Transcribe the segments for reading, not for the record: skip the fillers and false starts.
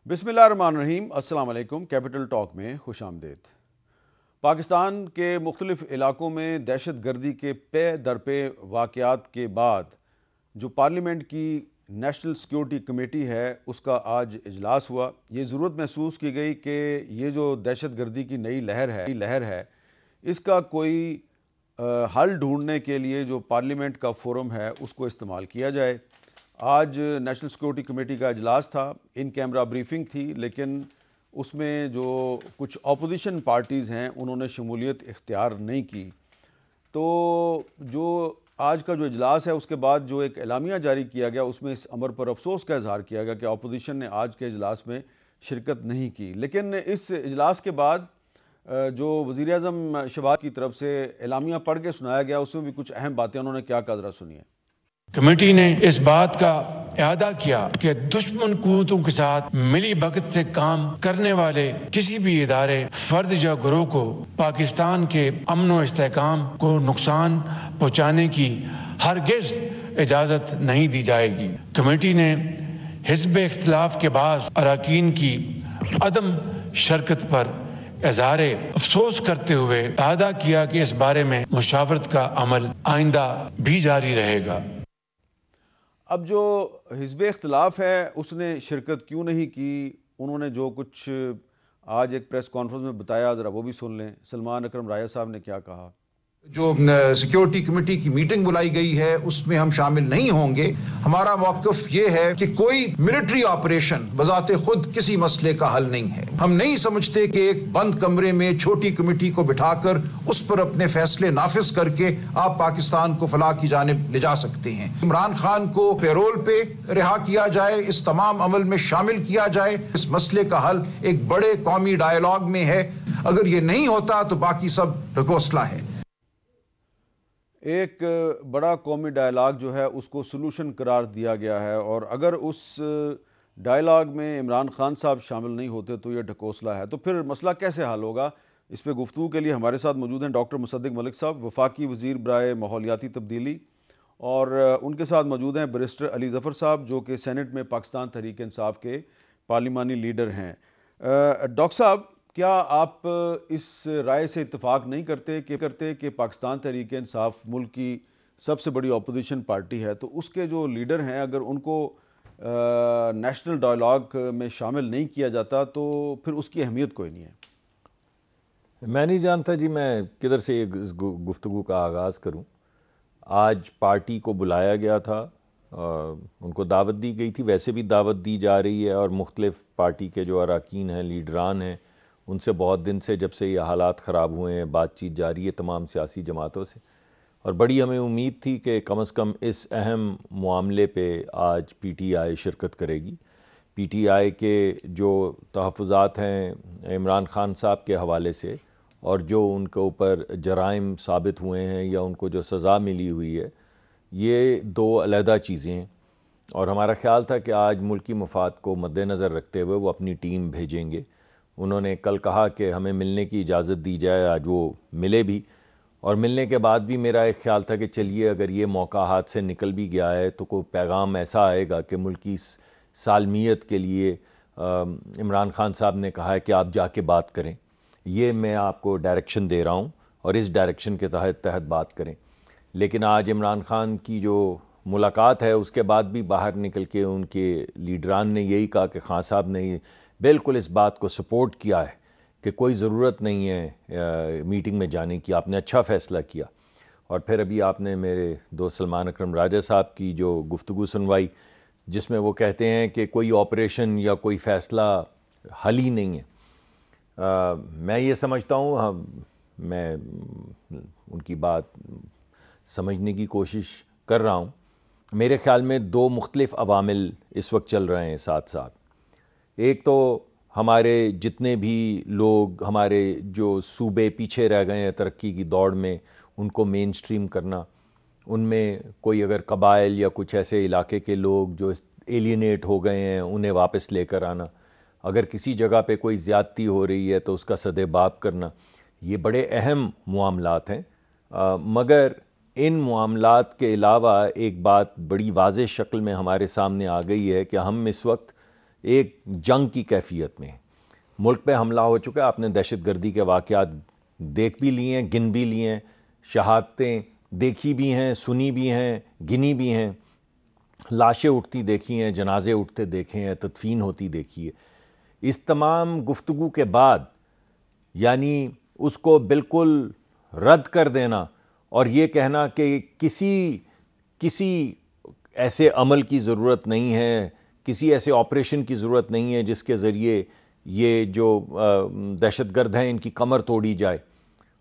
بسم اللہ الرحمن الرحیم۔ السلام علیکم۔ کیپٹل ٹاک میں خوش آمدید۔ پاکستان کے مختلف علاقوں میں دہشت گردی کے پے در پے واقعات کے بعد جو پارلیمنٹ کی نیشنل سیکیورٹی کمیٹی ہے اس کا آج اجلاس ہوا۔ یہ ضرورت محسوس کی گئی کہ یہ جو دہشت گردی کی نئی لہر ہے اس کا کوئی حل ڈھونڈنے کے لیے جو پارلیمنٹ کا فورم ہے اس کو استعمال کیا جائے۔ آج نیشنل سیکیورٹی کمیٹی کا اجلاس تھا، ان کیمرہ بریفنگ تھی، لیکن اس میں جو کچھ اپوزیشن پارٹیز ہیں انہوں نے شمولیت اختیار نہیں کی۔ تو جو آج کا جو اجلاس ہے اس کے بعد جو ایک اعلامیہ جاری کیا گیا اس میں اس امر پر افسوس کا اظہار کیا گیا کہ اپوزیشن نے آج کے اجلاس میں شرکت نہیں کی۔ لیکن اس اجلاس کے بعد جو وزیر اعظم شہباز کی طرف سے اعلامیہ پڑھ کے سنایا گیا اس میں بھی کچھ اہم باتیں انہوں نے کیا کہا، ذرا سنیے۔ کمیٹی نے اس بات کا اعادہ کیا کہ دشمن قوتوں کے ساتھ ملی بھگت سے کام کرنے والے کسی بھی ادارے، فرد یا گروہ کو پاکستان کے امن و استحکام کو نقصان پہنچانے کی ہرگز اجازت نہیں دی جائے گی۔ کمیٹی نے حزب اختلاف کے بعض اراکین کی عدم شرکت پر اظہار افسوس کرتے ہوئے اعادہ کیا کہ اس بارے میں مشاورت کا عمل آئندہ بھی جاری رہے گا۔ اب جو حزب اختلاف ہے اس نے شرکت کیوں نہیں کی، انہوں نے جو کچھ آج ایک پریس کانفرنس میں بتایا ذرا وہ بھی سن لیں۔ سلمان اکرم راجہ صاحب نے کیا کہا۔ جو سیکیورٹی کمیٹی کی میٹنگ بلائی گئی ہے اس میں ہم شامل نہیں ہوں گے۔ ہمارا موقف یہ ہے کہ کوئی ملٹری آپریشن بذات خود کسی مسئلے کا حل نہیں ہے۔ ہم نہیں سمجھتے کہ ایک بند کمرے میں چھوٹی کمیٹی کو بٹھا کر اس پر اپنے فیصلے نافذ کر کے آپ پاکستان کو فلاح کی جانب لے جا سکتے ہیں۔ عمران خان کو پیرول پہ رہا کیا جائے، اس تمام عمل میں شامل کیا جائے۔ اس مسئلے کا حل ایک بڑے قومی ڈائیلاگ میں ہے۔ اگر یہ نہیں ہوتا تو باقی سب ڈھکوسلا ہے۔ ایک بڑا قومی ڈائیلاگ جو ہے اس کو سلوشن قرار دیا گیا ہے، اور اگر اس ڈائیلاگ میں عمران خان صاحب شامل نہیں ہوتے تو یہ ڈھکوسلا ہے۔ تو پھر مسئلہ کیسے حل ہوگا؟ اس پہ گفتگو کے لیے ہمارے ساتھ موجود ہیں ڈاکٹر مصدق ملک صاحب، وفاقی وزیر برائے ماحولیاتی تبدیلی، اور ان کے ساتھ موجود ہیں بیرسٹر علی ظفر صاحب جو کہ سینٹ میں پاکستان تحریک انصاف کے پارلیمانی لیڈر ہیں۔ ڈاکٹر صاحب، کیا آپ اس رائے سے اتفاق نہیں کرتے کہ پاکستان تحریک انصاف ملک کی سب سے بڑی اپوزیشن پارٹی ہے، تو اس کے جو لیڈر ہیں اگر ان کو نیشنل ڈائیلاگ میں شامل نہیں کیا جاتا تو پھر اس کی اہمیت کوئی نہیں ہے؟ میں نہیں جانتا جی میں کدھر سے اس گفتگو کا آغاز کروں۔ آج پارٹی کو بلایا گیا تھا، ان کو دعوت دی گئی تھی، ویسے بھی دعوت دی جا رہی ہے، اور مختلف پارٹی کے جو اراکین ہیں، لیڈران ہیں، ان سے بہت دن سے جب سے یہ حالات خراب ہوئے ہیں بات چیت جاری ہے تمام سیاسی جماعتوں سے، اور بڑی ہمیں امید تھی کہ کم از کم اس اہم معاملے پہ آج پی ٹی آئی شرکت کرے گی۔ پی ٹی آئی کے جو تحفظات ہیں عمران خان صاحب کے حوالے سے، اور جو ان کے اوپر جرائم ثابت ہوئے ہیں یا ان کو جو سزا ملی ہوئی ہے، یہ دو علیحدہ چیزیں ہیں، اور ہمارا خیال تھا کہ آج ملکی مفاد کو مد نظر رکھتے ہوئے وہ اپنی ٹیم بھیجیں گے۔ انہوں نے کل کہا کہ ہمیں ملنے کی اجازت دی جائے، آج وہ ملے بھی، اور ملنے کے بعد بھی میرا ایک خیال تھا کہ چلیے اگر یہ موقع ہاتھ سے نکل بھی گیا ہے تو کوئی پیغام ایسا آئے گا کہ ملکی سالمیت کے لیے عمران خان صاحب نے کہا ہے کہ آپ جا کے بات کریں، یہ میں آپ کو ڈائریکشن دے رہا ہوں اور اس ڈائریکشن کے تحت بات کریں۔ لیکن آج عمران خان کی جو ملاقات ہے اس کے بعد بھی باہر نکل کے ان کے لیڈران نے یہی کہا کہ خان صاحب نے بالکل اس بات کو سپورٹ کیا ہے کہ کوئی ضرورت نہیں ہے میٹنگ میں جانے کی، آپ نے اچھا فیصلہ کیا۔ اور پھر ابھی آپ نے میرے دوست سلمان اکرم راجہ صاحب کی جو گفتگو سنوائی جس میں وہ کہتے ہیں کہ کوئی آپریشن یا کوئی فیصلہ حل ہی نہیں ہے۔ میں یہ سمجھتا ہوں، میں ان کی بات سمجھنے کی کوشش کر رہا ہوں، میرے خیال میں دو مختلف عوامل اس وقت چل رہے ہیں ساتھ ساتھ۔ ایک تو ہمارے جتنے بھی لوگ، ہمارے جو صوبے پیچھے رہ گئے ہیں ترقی کی دوڑ میں، ان کو مین سٹریم کرنا، ان میں کوئی اگر قبائل یا کچھ ایسے علاقے کے لوگ جو ایلینیٹ ہو گئے ہیں انہیں واپس لے کر آنا، اگر کسی جگہ پہ کوئی زیادتی ہو رہی ہے تو اس کا سد باب کرنا، یہ بڑے اہم معاملات ہیں۔ مگر ان معاملات کے علاوہ ایک بات بڑی واضح شکل میں ہمارے سامنے آ گئی ہے کہ ہم اس وقت ایک جنگ کی کیفیت میں. ملک پہ حملہ ہو چکا ہے, آپ نے دہشت گردی کے واقعات دیکھ بھی لیے ہیں, گن بھی لیے ہیں, شہادتیں دیکھی بھی ہیں, سنی بھی ہیں, گنی بھی ہیں, لاشیں اٹھتی دیکھی ہیں, جنازے اٹھتے دیکھے ہیں, تدفین ہوتی دیکھی ہے. اس تمام گفتگو کے بعد یعنی اس کو بالکل رد کر دینا اور یہ کہنا کہ کسی ایسے عمل کی ضرورت نہیں ہے, کسی ایسے آپریشن کی ضرورت نہیں ہے جس کے ذریعے یہ جو دہشت گرد ہیں ان کی کمر توڑی جائے,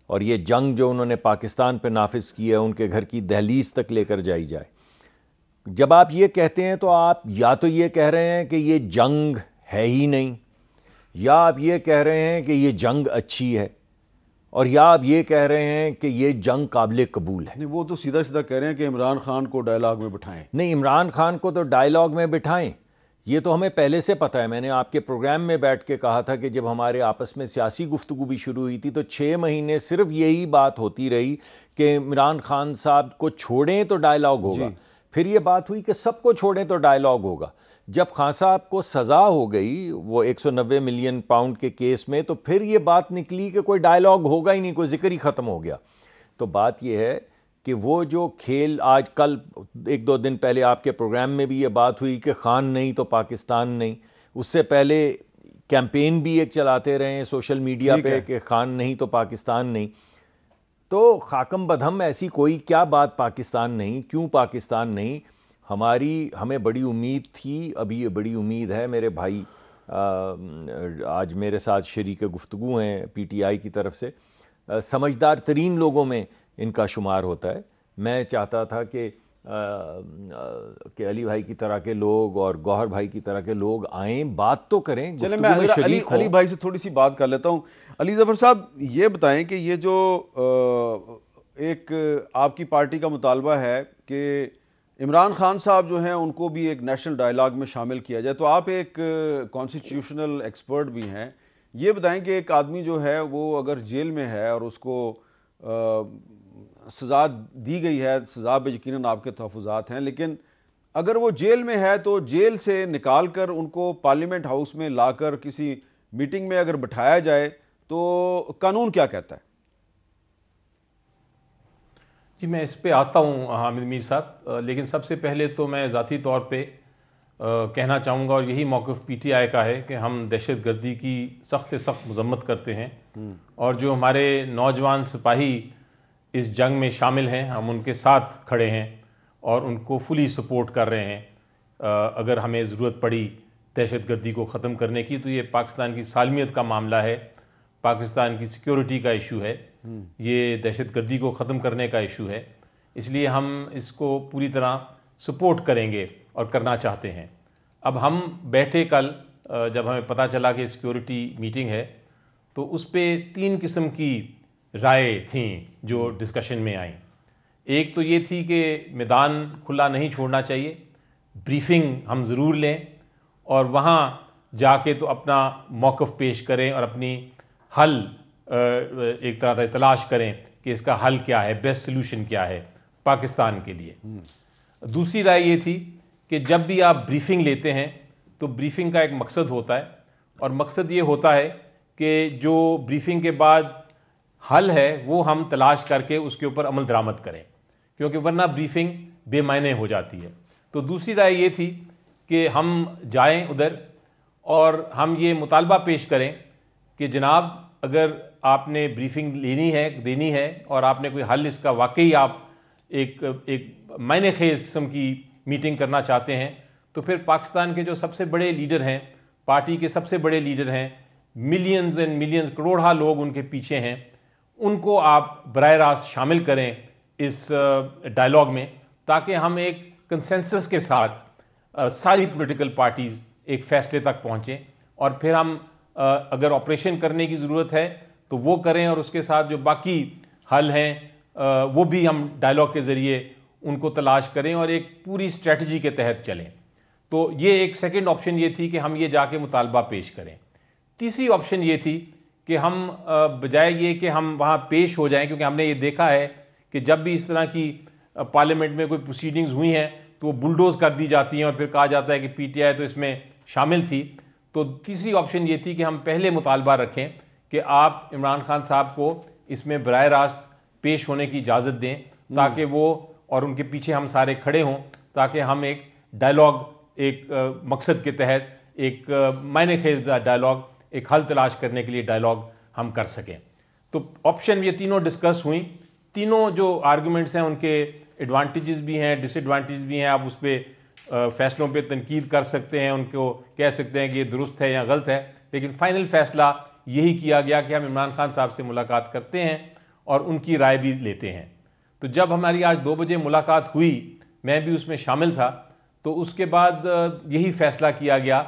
اور یہ جنگ جو انہوں نے پاکستان پہ نافذ کی ہے ان کے گھر کی دہلیز تک لے کر جائی جائے. جب آپ یہ کہتے ہیں تو آپ یا تو یہ کہہ رہے ہیں کہ یہ جنگ ہے ہی نہیں, یا آپ یہ کہہ رہے ہیں کہ یہ جنگ اچھی ہے, اور یا آپ یہ کہہ رہے ہیں کہ یہ جنگ قابل قبول ہے. نہیں, وہ تو سیدھا سیدھا کہہ رہے ہیں کہ عمران خان کو ڈائلاگ میں بٹھائیں. نہیں, عمران خان کو تو ڈائلاگ میں بٹھائیں, یہ تو ہمیں پہلے سے پتہ ہے. میں نے آپ کے پروگرام میں بیٹھ کے کہا تھا کہ جب ہمارے آپس میں سیاسی گفتگو بھی شروع ہوئی تھی تو 6 مہینے صرف یہی بات ہوتی رہی کہ عمران خان صاحب کو چھوڑیں تو ڈائلاگ ہوگا. پھر یہ بات ہوئی کہ سب کو چھوڑیں تو ڈائلاگ ہوگا. جب خان صاحب کو سزا ہو گئی وہ 190 ملین پاؤنڈ کے کیس میں, تو پھر یہ بات نکلی کہ کوئی ڈائلاگ ہوگا ہی نہیں, کوئی ذکر ہی ختم ہو گیا. تو بات یہ ہے کہ وہ جو کھیل آج کل 1-2 دن پہلے آپ کے پروگرام میں بھی یہ بات ہوئی کہ خان نہیں تو پاکستان نہیں, اس سے پہلے کیمپین بھی ایک چلاتے رہے ہیں سوشل میڈیا پہ کہ خان نہیں تو پاکستان نہیں. تو خاکم بدہم ایسی کوئی کیا بات پاکستان نہیں, کیوں پاکستان نہیں؟ ہمیں بڑی امید تھی, ابھی یہ بڑی امید ہے. میرے بھائی آج میرے ساتھ شریک گفتگو ہیں پی ٹی آئی کی طرف سے, سمجھدار ترین لوگوں میں ان کا شمار ہوتا ہے. میں چاہتا تھا کہ علی بھائی کی طرح کے لوگ اور گوہر بھائی کی طرح کے لوگ آئیں, بات تو کریں, چلیں میں علی بھائی سے تھوڑی سی بات کر لیتا ہوں. علی ظفر صاحب, یہ بتائیں کہ یہ جو ایک آپ کی پارٹی کا مطالبہ ہے کہ عمران خان صاحب جو ہیں ان کو بھی ایک نیشنل ڈائلاگ میں شامل کیا جائے, تو آپ ایک کانسٹیٹیوشنل ایکسپرٹ بھی ہیں, یہ بتائیں کہ ایک آدمی جو ہے وہ اگر جیل میں ہے اور اس کو سزا دی گئی ہے, سزا پہ یقیناً آپ کے تحفظات ہیں, لیکن اگر وہ جیل میں ہے تو جیل سے نکال کر ان کو پارلیمنٹ ہاؤس میں لا کر کسی میٹنگ میں اگر بٹھایا جائے تو قانون کیا کہتا ہے؟ جی میں اس پہ آتا ہوں حامد میر صاحب, لیکن سب سے پہلے تو میں ذاتی طور پہ کہنا چاہوں گا, اور یہی موقف پی ٹی آئی کا ہے کہ ہم دہشت گردی کی سخت سے سخت مذمت کرتے ہیں, اور جو ہمارے نوجوان سپاہی اس جنگ میں شامل ہیں ہم ان کے ساتھ کھڑے ہیں اور ان کو فلی سپورٹ کر رہے ہیں. اگر ہمیں ضرورت پڑی دہشت گردی کو ختم کرنے کی تو یہ پاکستان کی سالمیت کا معاملہ ہے, پاکستان کی سیکیورٹی کا ایشو ہے, یہ دہشت گردی کو ختم کرنے کا ایشو ہے, اس لیے ہم اس کو پوری طرح سپورٹ کریں گے اور کرنا چاہتے ہیں. اب ہم بیٹھے کل جب ہمیں پتہ چلا کہ سیکیورٹی میٹنگ ہے تو اس پہ 3 قسم کی رائے تھیں جو ڈسکشن میں آئیں. ایک تو یہ تھی کہ میدان کھلا نہیں چھوڑنا چاہیے, بریفنگ ہم ضرور لیں اور وہاں جا کے تو اپنا موقف پیش کریں اور اپنی حل ایک طرح سے تلاش کریں کہ اس کا حل کیا ہے, بیسٹ سلوشن کیا ہے پاکستان کے لیے. دوسری رائے یہ تھی کہ جب بھی آپ بریفنگ لیتے ہیں تو بریفنگ کا ایک مقصد ہوتا ہے, اور مقصد یہ ہوتا ہے کہ جو بریفنگ کے بعد حل ہے وہ ہم تلاش کر کے اس کے اوپر عمل درآمد کریں, کیونکہ ورنہ بریفنگ بے معنی ہو جاتی ہے. تو دوسری رائے یہ تھی کہ ہم جائیں ادھر اور ہم یہ مطالبہ پیش کریں کہ جناب اگر آپ نے بریفنگ دینی ہے اور آپ نے کوئی حل اس کا واقعی آپ ایک معنی خیز قسم کی میٹنگ کرنا چاہتے ہیں تو پھر پاکستان کے جو سب سے بڑے لیڈر ہیں, پارٹی کے سب سے بڑے لیڈر ہیں, ملینز اینڈ ملینز کروڑہ لوگ ان کے پیچھے ہیں, ان کو آپ براہ راست شامل کریں اس ڈائلاگ میں, تاکہ ہم ایک کنسنسس کے ساتھ ساری پولیٹیکل پارٹیز ایک فیصلے تک پہنچیں, اور پھر ہم اگر آپریشن کرنے کی ضرورت ہے تو وہ کریں, اور اس کے ساتھ جو باقی حل ہیں وہ بھی ہم ڈائلاگ کے ذریعے ان کو تلاش کریں اور ایک پوری اسٹریٹجی کے تحت چلیں. تو یہ ایک سیکنڈ آپشن یہ تھی کہ ہم یہ جا کے مطالبہ پیش کریں. تیسری آپشن یہ تھی کہ ہم بجائے یہ کہ ہم وہاں پیش ہو جائیں, کیونکہ ہم نے یہ دیکھا ہے کہ جب بھی اس طرح کی پارلیمنٹ میں کوئی پروسیڈنگز ہوئی ہیں تو وہ بلڈوز کر دی جاتی ہیں اور پھر کہا جاتا ہے کہ پی ٹی آئی تو اس میں شامل تھی، تو تیسری آپشن یہ تھی کہ ہم پہلے مطالبہ رکھیں کہ آپ عمران خان صاحب کو اس میں براہ راست پیش ہونے کی اجازت دیں تاکہ وہ اور ان کے پیچھے ہم سارے کھڑے ہوں، تاکہ ہم ایک ڈائلاگ، ایک مقصد کے تحت ایک معنی خیز ڈائلاگ، ایک حل تلاش کرنے کے لیے ڈائلاگ ہم کر سکیں۔ تو آپشن یہ تینوں ڈسکس ہوئیں، تینوں جو آرگومنٹس ہیں ان کے ایڈوانٹیجز بھی ہیں، ڈس ایڈوانٹیجز بھی ہیں، آپ اس پہ فیصلوں پہ تنقید کر سکتے ہیں، ان کو کہہ سکتے ہیں کہ یہ درست ہے یا غلط ہے، لیکن فائنل فیصلہ یہی کیا گیا کہ ہم عمران خان صاحب سے ملاقات کرتے ہیں اور ان کی رائے بھی لیتے ہیں۔ تو جب ہماری آج 2 بجے ملاقات ہوئی، میں بھی اس میں شامل تھا، تو اس کے بعد یہی فیصلہ کیا گیا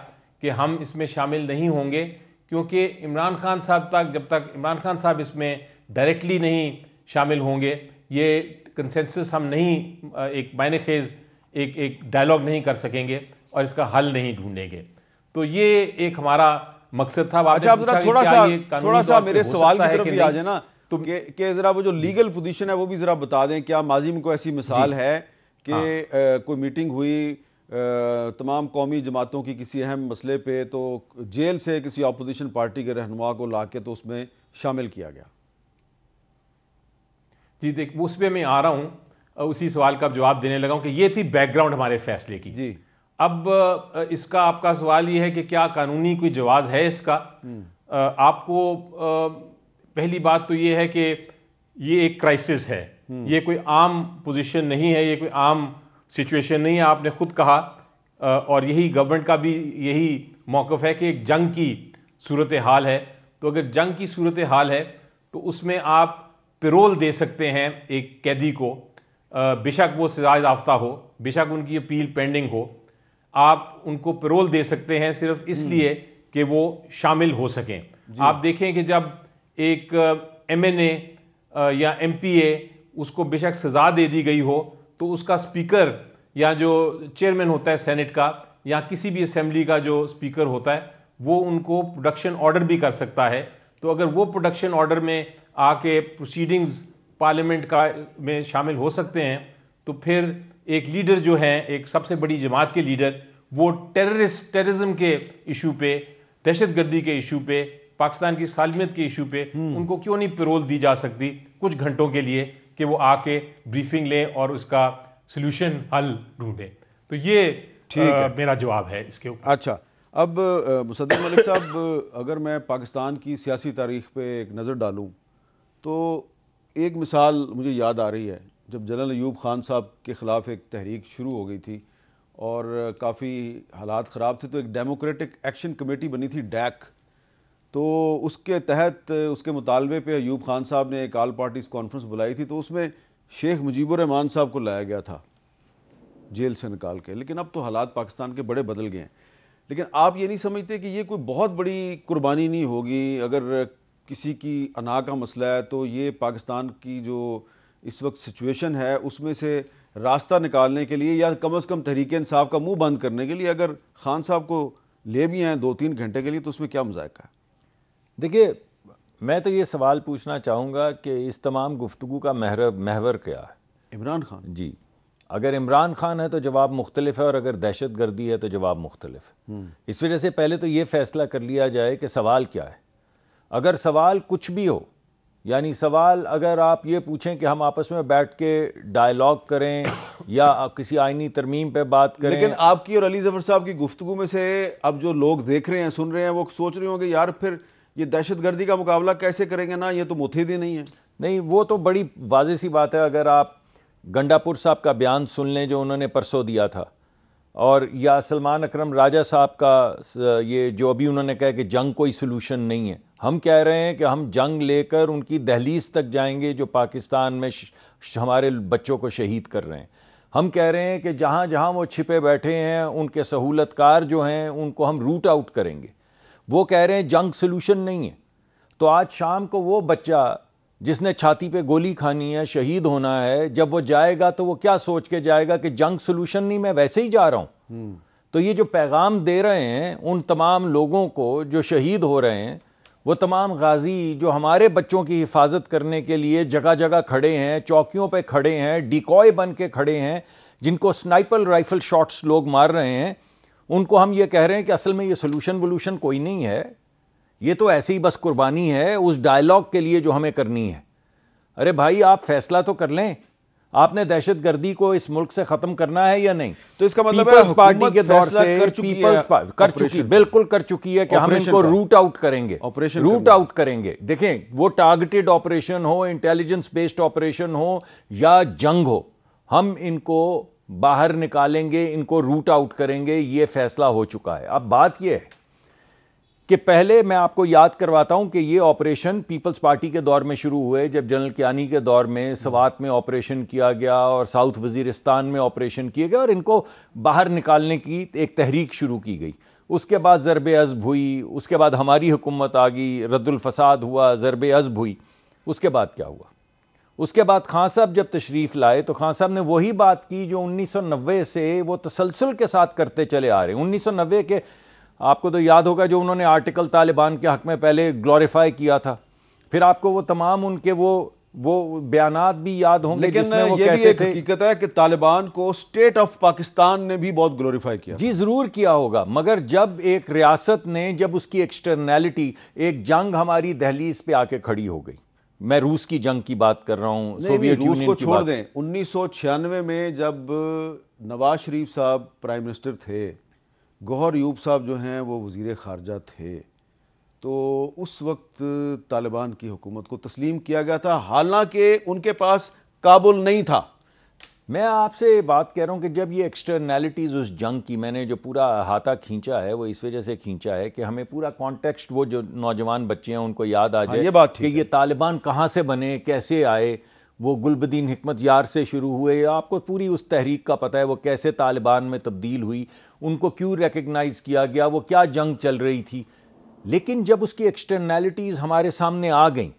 کہ ہم اس میں شامل نہیں ہوں گے، کیونکہ عمران خان صاحب تک، جب تک عمران خان صاحب اس میں ڈائریکٹلی نہیں شامل ہوں گے، یہ کنسنسس ہم نہیں ایک معنی خیز ایک ڈائلاگ نہیں کر سکیں گے اور اس کا حل نہیں ڈھونڈیں گے۔ تو یہ ایک ہمارا مقصد تھا۔ اچھا، آپ تھوڑا سا میرے سوال کی طرف بھی آ جائیں نا، کہ ذرا وہ جو لیگل پوزیشن ہے وہ بھی ذرا بتا دیں۔ کیا ماضی میں کوئی ایسی مثال ہے کہ کوئی میٹنگ ہوئی تمام قومی جماعتوں کی کسی اہم مسئلے پہ، تو جیل سے کسی اپوزیشن پارٹی کے رہنما کو لا کے تو اس میں شامل کیا گیا؟ جی دیکھ، اس پہ میں آ رہا ہوں، اسی سوال کا جواب دینے لگا ہوں کہ یہ تھی بیک گراؤنڈ ہمارے فیصلے کی۔ جی، اب اس کا آپ کا سوال یہ ہے کہ کیا قانونی کوئی جواز ہے اس کا؟ آپ کو پہلی بات تو یہ ہے کہ یہ ایک کرائسس ہے، یہ کوئی عام پوزیشن نہیں ہے، یہ کوئی عام سچویشن نہیں ہے۔ آپ نے خود کہا اور یہی گورنمنٹ کا بھی یہی موقف ہے کہ ایک جنگ کی صورتحال ہے، تو اگر جنگ کی صورتحال ہے تو اس میں آپ پیرول دے سکتے ہیں ایک قیدی کو، بے شک وہ سزا یافتہ ہو، بے شک ان کی اپیل پینڈنگ ہو، آپ ان کو پیرول دے سکتے ہیں صرف اس لیے کہ وہ شامل ہو سکیں۔ آپ دیکھیں کہ جب ایک ایم این اے یا ایم پی اے اس کو بے شک سزا دے دی گئی ہو تو اس کا اسپیکر یا جو چیئرمین ہوتا ہے سینٹ کا یا کسی بھی اسمبلی کا جو اسپیکر ہوتا ہے وہ ان کو پروڈکشن آرڈر بھی کر سکتا ہے۔ تو اگر وہ پروڈکشن آرڈر میں آ کے پروسیڈنگز پارلیمنٹ کا میں شامل ہو سکتے ہیں، تو پھر ایک لیڈر جو ہیں، ایک سب سے بڑی جماعت کے لیڈر، وہ ٹیررزم کے ایشو پہ، دہشت گردی کے ایشو پہ، پاکستان کی سالمیت کے ایشو پہ ان کو کیوں نہیں پیرول دی جا سکتی کچھ گھنٹوں کے لیے کہ وہ آ کے بریفنگ لیں اور اس کا سلوشن حل ڈھونڈیں؟ تو یہ میرا جواب ہے اس کے اوپر۔ اچھا، اب مصدق ملک صاحب، اگر میں پاکستان کی سیاسی تاریخ پہ ایک نظر ڈالوں تو ایک مثال مجھے یاد آ رہی ہے، جب جنرل ایوب خان صاحب کے خلاف ایک تحریک شروع ہو گئی تھی اور کافی حالات خراب تھے، تو ایک ڈیموکریٹک ایکشن کمیٹی بنی تھی ڈیک، تو اس کے تحت اس کے مطالبے پہ ایوب خان صاحب نے ایک آل پارٹیز کانفرنس بلائی تھی، تو اس میں شیخ مجیب الرحمان صاحب کو لایا گیا تھا جیل سے نکال کے۔ لیکن اب تو حالات پاکستان کے بڑے بدل گئے ہیں، لیکن آپ یہ نہیں سمجھتے کہ یہ کوئی بہت بڑی قربانی نہیں ہوگی؟ اگر کسی کی انا کا مسئلہ ہے تو یہ پاکستان کی جو اس وقت سچویشن ہے اس میں سے راستہ نکالنے کے لیے، یا کم از کم تحریک انصاف کا منہ بند کرنے کے لیے اگر خان صاحب کو لے بھی ہیں 2-3 گھنٹے کے لیے، تو اس میں کیا مذائقہ ہے؟ دیکھیے، میں تو یہ سوال پوچھنا چاہوں گا کہ اس تمام گفتگو کا محور کیا ہے؟ عمران خان۔ جی، اگر عمران خان ہے تو جواب مختلف ہے، اور اگر دہشت گردی ہے تو جواب مختلف ہے۔ اس وجہ سے پہلے تو یہ فیصلہ کر لیا جائے کہ سوال کیا ہے۔ اگر سوال کچھ بھی ہو، یعنی سوال اگر آپ یہ پوچھیں کہ ہم آپس میں بیٹھ کے ڈائلاگ کریں یا کسی آئینی ترمیم پہ بات کریں، لیکن آپ کی اور علی ظفر صاحب کی گفتگو میں سے اب جو لوگ دیکھ رہے ہیں، سن رہے ہیں، وہ سوچ رہے ہوں گے یار پھر یہ دہشت گردی کا مقابلہ کیسے کریں گے؟ نا یہ تو متحد ہی نہیں ہے۔ نہیں، وہ تو بڑی واضح سی بات ہے۔ اگر آپ گنڈا پور صاحب کا بیان سن لیں جو انہوں نے پرسوں دیا تھا، اور یا سلمان اکرم راجہ صاحب کا یہ جو ابھی انہوں نے کہا کہ جنگ کوئی سلوشن نہیں ہے، ہم کہہ رہے ہیں کہ ہم جنگ لے کر ان کی دہلیز تک جائیں گے جو پاکستان میں ہمارے بچوں کو شہید کر رہے ہیں۔ ہم کہہ رہے ہیں کہ جہاں جہاں وہ چھپے بیٹھے ہیں ان کے سہولت کار جو ہیں ان کو ہم روٹ آؤٹ کریں گے۔ وہ کہہ رہے ہیں جنگ سلوشن نہیں ہے۔ تو آج شام کو وہ بچہ جس نے چھاتی پہ گولی کھانی ہے، شہید ہونا ہے، جب وہ جائے گا تو وہ کیا سوچ کے جائے گا کہ جنگ سلوشن نہیں، میں ویسے ہی جا رہا ہوں۔ تو یہ جو پیغام دے رہے ہیں ان تمام لوگوں کو جو شہید ہو رہے ہیں، وہ تمام غازی جو ہمارے بچوں کی حفاظت کرنے کے لیے جگہ جگہ کھڑے ہیں، چوکیوں پہ کھڑے ہیں، ڈیکوائے بن کے کھڑے ہیں، جن کو سنائپر رائفل شاٹس لوگ مار رہے ہیں، ان کو ہم یہ کہہ رہے ہیں کہ اصل میں یہ سولوشن کوئی نہیں ہے, یہ تو ایسی ہی بس قربانی ہے اس ڈائلاگ کے لیے جو ہمیں کرنی ہے. ارے بھائی آپ فیصلہ تو کر لیں, آپ نے دہشت گردی کو اس ملک سے ختم کرنا ہے یا نہیں؟ تو اس کا مطلب ہے پیپلز پارٹی حکومت کے دور فیصلہ سے کر چکی ہے, بالکل کر چکی ہے کہ ہم ان کو روٹ آؤٹ کریں گے, روٹ آؤٹ کریں گے. دیکھیں وہ ٹارگیٹڈ آپریشن ہو, انٹیلیجنس بیسڈ آپریشن ہو یا جنگ ہو, ہم ان کو باہر نکالیں گے, ان کو روٹ آؤٹ کریں گے, یہ فیصلہ ہو چکا ہے. اب بات یہ ہے کہ پہلے میں آپ کو یاد کرواتا ہوں کہ یہ آپریشن پیپلز پارٹی کے دور میں شروع ہوئے, جب جنرل کیانی کے دور میں سوات میں آپریشن کیا گیا اور ساؤتھ وزیرستان میں آپریشن کیے گئے اور ان کو باہر نکالنے کی ایک تحریک شروع کی گئی. اس کے بعد ضرب عضب ہوئی, اس کے بعد ہماری حکومت آ گئی, رد الفساد ہوا, ضرب عضب ہوئی. اس کے بعد کیا ہوا؟ اس کے بعد خان صاحب جب تشریف لائے تو خان صاحب نے وہی بات کی جو 1990 سے وہ تسلسل کے ساتھ کرتے چلے آ رہے ہیں. 1990 کے آپ کو تو یاد ہوگا جو انہوں نے آرٹیکل طالبان کے حق میں پہلے گلوریفائی کیا تھا, پھر آپ کو وہ تمام ان کے وہ بیانات بھی یاد ہوں گے جس میں وہ لیکن یہ بھی کہتے ایک تھے. حقیقت ہے کہ طالبان کو اسٹیٹ آف پاکستان نے بھی بہت گلوریفائی کیا. جی ضرور کیا ہوگا, مگر جب ایک ریاست نے, جب اس کی ایکسٹرنیلٹی, ایک جنگ ہماری دہلیز پہ آ کے کھڑی ہو گئی, میں روس کی جنگ کی بات کر رہا ہوں, سوویت روس یونین کو کی چھوڑ بات. دیں, 1996 میں جب نواز شریف صاحب پرائم منسٹر تھے, گوہر ایوب صاحب جو ہیں وہ وزیر خارجہ تھے, تو اس وقت طالبان کی حکومت کو تسلیم کیا گیا تھا, حالانکہ ان کے پاس کابل نہیں تھا. میں آپ سے بات کہہ رہا ہوں کہ جب یہ ایکسٹرنیلٹیز اس جنگ کی میں نے جو پورا احاطہ کھینچا ہے وہ اس وجہ سے کھینچا ہے کہ ہمیں پورا کانٹیکسٹ, وہ جو نوجوان بچے ہیں ان کو یاد آ جائے کہ یہ طالبان کہاں سے بنے, کیسے آئے. وہ گلبدین حکمت یار سے شروع ہوئے, آپ کو پوری اس تحریک کا پتہ ہے وہ کیسے طالبان میں تبدیل ہوئی, ان کو کیوں ریکگنائز کیا گیا, وہ کیا جنگ چل رہی تھی. لیکن جب اس کی ایکسٹرنیلٹیز ہمارے سامنے آ گئیں,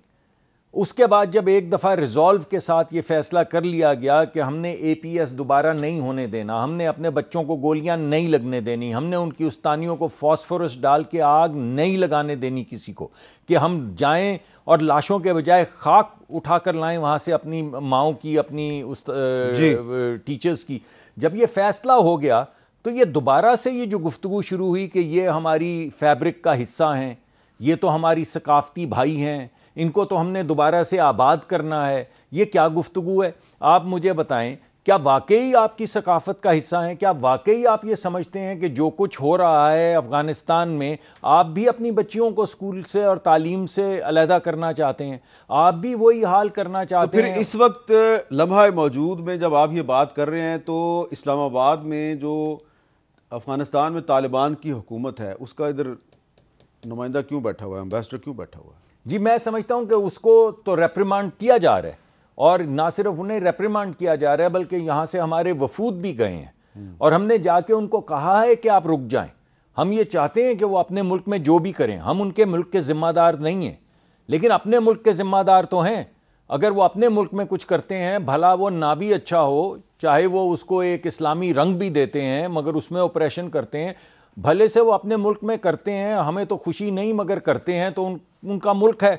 اس کے بعد جب ایک دفعہ ریزولو کے ساتھ یہ فیصلہ کر لیا گیا کہ ہم نے اے پی ایس دوبارہ نہیں ہونے دینا, ہم نے اپنے بچوں کو گولیاں نہیں لگنے دینی, ہم نے ان کی استانیوں کو فاسفورس ڈال کے آگ نہیں لگانے دینی کسی کو, کہ ہم جائیں اور لاشوں کے بجائے خاک اٹھا کر لائیں وہاں سے اپنی ماؤں کی, اپنی ٹیچرز کی. جب یہ فیصلہ ہو گیا تو یہ دوبارہ سے یہ جو گفتگو شروع ہوئی کہ یہ ہماری فیبرک کا حصہ ہیں, یہ تو ہماری ثقافتی بھائی ہیں, ان کو تو ہم نے دوبارہ سے آباد کرنا ہے. یہ کیا گفتگو ہے؟ آپ مجھے بتائیں, کیا واقعی آپ کی ثقافت کا حصہ ہیں؟ کیا واقعی آپ یہ سمجھتے ہیں کہ جو کچھ ہو رہا ہے افغانستان میں, آپ بھی اپنی بچیوں کو اسکول سے اور تعلیم سے علیحدہ کرنا چاہتے ہیں؟ آپ بھی وہی حال کرنا چاہتے ہیں؟ پھر اس وقت لمحہ موجود میں جب آپ یہ بات کر رہے ہیں تو اسلام آباد میں جو افغانستان میں طالبان کی حکومت ہے اس کا ادھر نمائندہ کیوں بیٹھا ہوا ہے, امبیسڈر کیوں بیٹھا ہوا ہے؟ جی میں سمجھتا ہوں کہ اس کو تو ریپریمانڈ کیا جا رہا ہے, اور نہ صرف انہیں ریپریمانڈ کیا جا رہا ہے بلکہ یہاں سے ہمارے وفود بھی گئے ہیں اور ہم نے جا کے ان کو کہا ہے کہ آپ رک جائیں. ہم یہ چاہتے ہیں کہ وہ اپنے ملک میں جو بھی کریں, ہم ان کے ملک کے ذمہ دار نہیں ہیں, لیکن اپنے ملک کے ذمہ دار تو ہیں. اگر وہ اپنے ملک میں کچھ کرتے ہیں, بھلا وہ نہ بھی اچھا ہو, چاہے وہ اس کو ایک اسلامی رنگ بھی دیتے ہیں مگر اس میں آپریشن کرتے ہیں, بھلے سے وہ اپنے ملک میں کرتے ہیں, ہمیں تو خوشی نہیں مگر کرتے ہیں تو ان کا ملک ہے,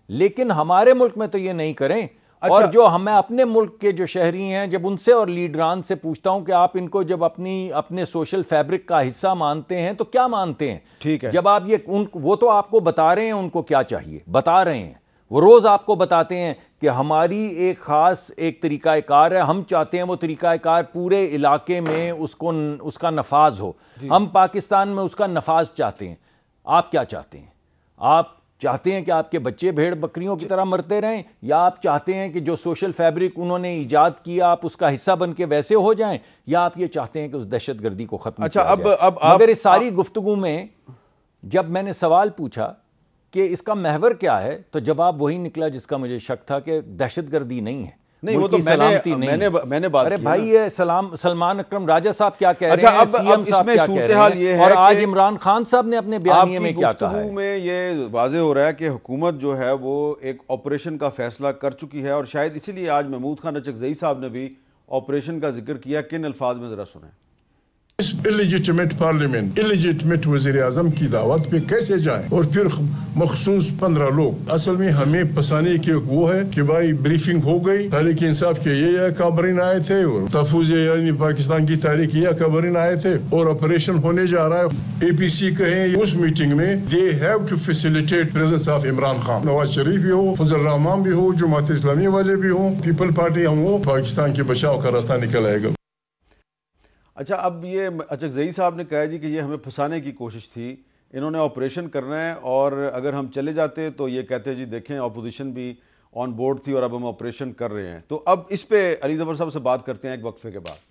لیکن ہمارے ملک میں تو یہ نہیں کریں. اور جو ہمیں اپنے ملک کے جو شہری ہیں, جب ان سے اور لیڈران سے پوچھتا ہوں کہ آپ ان کو جب اپنے سوشل فیبرک کا حصہ مانتے ہیں تو کیا مانتے ہیں؟ ٹھیک ہے, جب آپ وہ تو آپ کو بتا رہے ہیں ان کو کیا چاہیے, بتا رہے ہیں, وہ روز آپ کو بتاتے ہیں کہ ہماری ایک خاص ایک طریقہ کار ہے, ہم چاہتے ہیں وہ طریقہ کار پورے علاقے میں اس کا نفاذ ہو, ہم پاکستان میں اس کا نفاذ چاہتے ہیں. آپ کیا چاہتے ہیں؟ آپ چاہتے ہیں کہ آپ کے بچے بھیڑ بکریوں کی طرح مرتے رہیں, یا آپ چاہتے ہیں کہ جو سوشل فیبرک انہوں نے ایجاد کیا آپ اس کا حصہ بن کے ویسے ہو جائیں, یا آپ یہ چاہتے ہیں کہ اس دہشت گردی کو ختم کیا جائے؟ مگر اس ساری گفتگو میں جب میں نے سوال پوچھا کہ اس کا محور کیا ہے تو جواب وہی نکلا جس کا مجھے شک تھا کہ دہشت گردی نہیں ہے, نہیں وہ تو میں نے بات ارے کی. بھائی یہ سلمان اکرم راجہ صاحب کیا کہہ رہے ہیں, اب سی ایم اس صاحب میں کیا کہہ صورتحال رہے یہ ہیں, ہے اور آج کہ عمران خان صاحب نے اپنے بیانیے میں کیا کہا ہے. گفتگو میں یہ واضح ہو رہا ہے کہ حکومت جو ہے وہ ایک آپریشن کا فیصلہ کر چکی ہے, اور شاید اسی لیے آج محمود خان اچکزئی صاحب نے بھی آپریشن کا ذکر کیا. کن الفاظ میں ذرا سنیں. اس الیجیٹمیٹ پارلیمنٹ الیجیٹمیٹ وزیر اعظم کی دعوت پہ کیسے جائیں اور پھر مخصوص 15 لوگ. اصل میں ہمیں پسانے کی وہ ہے کہ بھائی بریفنگ ہو گئی, تحریک انصاف کے یہ اکابرین آئے تھے اور تحفظ یعنی پاکستان کی تحریک یہ اکابرین آئے تھے اور آپریشن ہونے جا رہا ہے. اے پی سی کہیں اس میٹنگ میں they have to facilitate presence of Imran Khan, Nawaz Sharif بھی ہو, فضل الرحمان بھی ہو, جماعت اسلامی والے بھی ہوں, پیپل پارٹی ہم ہو, پاکستان کے بچاؤ کا راستہ نکل آئے گا. اچھا, اب یہ اچکزئی صاحب نے کہا جی کہ یہ ہمیں پھنسانے کی کوشش تھی, انہوں نے آپریشن کرنا ہے اور اگر ہم چلے جاتے تو یہ کہتے جی دیکھیں اپوزیشن بھی آن بورڈ تھی اور اب ہم آپریشن کر رہے ہیں. تو اب اس پہ علی ظفر صاحب سے بات کرتے ہیں ایک وقفے کے بعد.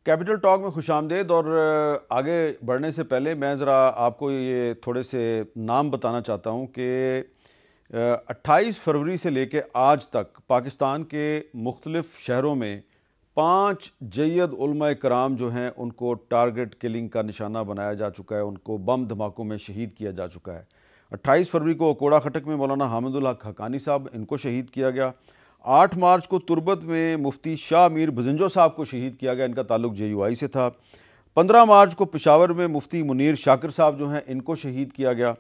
کیپٹل ٹاک میں خوش آمدید. اور آگے بڑھنے سے پہلے میں ذرا آپ کو یہ تھوڑے سے نام بتانا چاہتا ہوں کہ 28 فروری سے لے کے آج تک پاکستان کے مختلف شہروں میں 5 جید علماء کرام جو ہیں ان کو ٹارگٹ کلنگ کا نشانہ بنایا جا چکا ہے, ان کو بم دھماکوں میں شہید کیا جا چکا ہے. 28 فروری کو کوڑا خٹک میں مولانا حامد الحق حقانی صاحب ان کو شہید کیا گیا. 8 مارچ کو تربت میں مفتی شاہ میر بزنجو صاحب کو شہید کیا گیا, ان کا تعلق JUI سے تھا. 15 مارچ کو پشاور میں مفتی منیر شاکر صاحب جو ہیں ان کو شہید کیا گیا.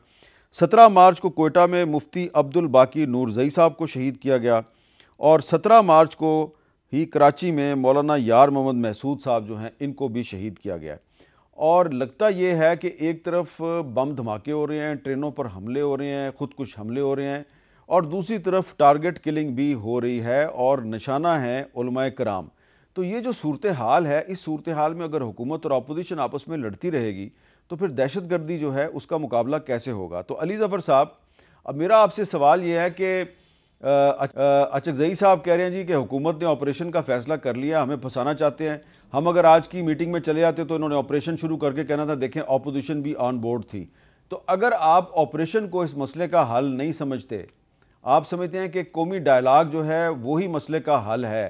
17 مارچ کو کوئٹہ میں مفتی عبد الباقی نورزئی صاحب کو شہید کیا گیا. اور 17 مارچ کو ہی کراچی میں مولانا یار محمد محسود صاحب جو ہیں ان کو بھی شہید کیا گیا. اور لگتا یہ ہے کہ ایک طرف بم دھماکے ہو رہے ہیں, ٹرینوں پر حملے ہو رہے ہیں, خودکش حملے ہو رہے ہیں, اور دوسری طرف ٹارگٹ کلنگ بھی ہو رہی ہے اور نشانہ ہے علماء کرام. تو یہ جو صورتحال ہے, اس صورتحال میں اگر حکومت اور اپوزیشن آپس میں لڑتی رہے گی تو پھر دہشت گردی جو ہے اس کا مقابلہ کیسے ہوگا؟ تو علی ظفر صاحب, اب میرا آپ سے سوال یہ ہے کہ اچکزئی صاحب کہہ رہے ہیں جی کہ حکومت نے آپریشن کا فیصلہ کر لیا, ہمیں پھنسانا چاہتے ہیں. ہم اگر آج کی میٹنگ میں چلے جاتے تو انہوں نے آپریشن شروع کر کے کہنا تھا دیکھیں اپوزیشن بھی آن بورڈ تھی. تو اگر آپ آپریشن کو اس مسئلے کا حل نہیں سمجھتے, آپ سمجھتے ہیں کہ قومی ڈائلاگ جو ہے وہی مسئلے کا حل ہے,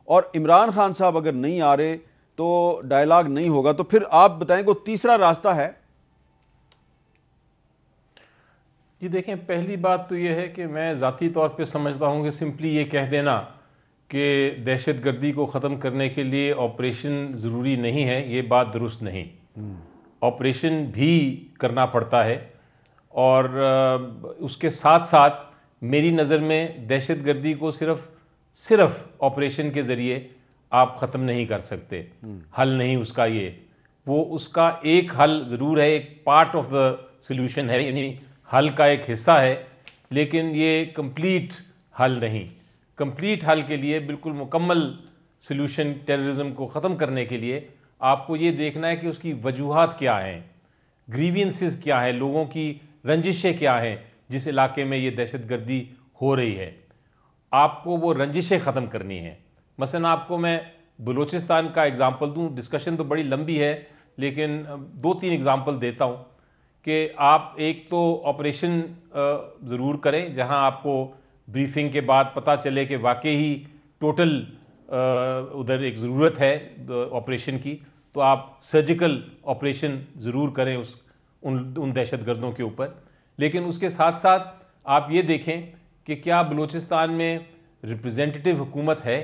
اور عمران خان صاحب اگر نہیں آ رہے تو ڈائلاگ نہیں ہوگا, تو پھر آپ بتائیں کوئی تیسرا راستہ ہے؟ جی دیکھیں, پہلی بات تو یہ ہے کہ میں ذاتی طور پہ سمجھتا ہوں کہ سمپلی یہ کہہ دینا کہ دہشت گردی کو ختم کرنے کے لیے آپریشن ضروری نہیں ہے, یہ بات درست نہیں. آپریشن بھی کرنا پڑتا ہے, اور اس کے ساتھ ساتھ میری نظر میں دہشت گردی کو صرف آپریشن کے ذریعے آپ ختم نہیں کر سکتے. حل نہیں اس کا یہ, وہ اس کا ایک حل ضرور ہے, ایک پارٹ آف دا سلوشن ہے, یعنی حل کا ایک حصہ ہے, لیکن یہ کمپلیٹ حل نہیں. کمپلیٹ حل کے لیے, بالکل مکمل سلوشن ٹیررزم کو ختم کرنے کے لیے آپ کو یہ دیکھنا ہے کہ اس کی وجوہات کیا ہیں, گریوینسز کیا ہیں, لوگوں کی رنجشیں کیا ہیں جس علاقے میں یہ دہشت گردی ہو رہی ہے. آپ کو وہ رنجشیں ختم کرنی ہیں. مثلا آپ کو میں بلوچستان کا اگزامپل دوں, ڈسکشن تو بڑی لمبی ہے لیکن 2-3 اگزامپل دیتا ہوں کہ آپ ایک تو آپریشن ضرور کریں جہاں آپ کو بریفنگ کے بعد پتہ چلے کہ واقعی ہی ٹوٹل ادھر ایک ضرورت ہے آپریشن کی, تو آپ سرجیکل آپریشن ضرور کریں ان دہشت گردوں کے اوپر. لیکن اس کے ساتھ ساتھ آپ یہ دیکھیں کہ کیا بلوچستان میں ریپریزنٹیٹیو حکومت ہے.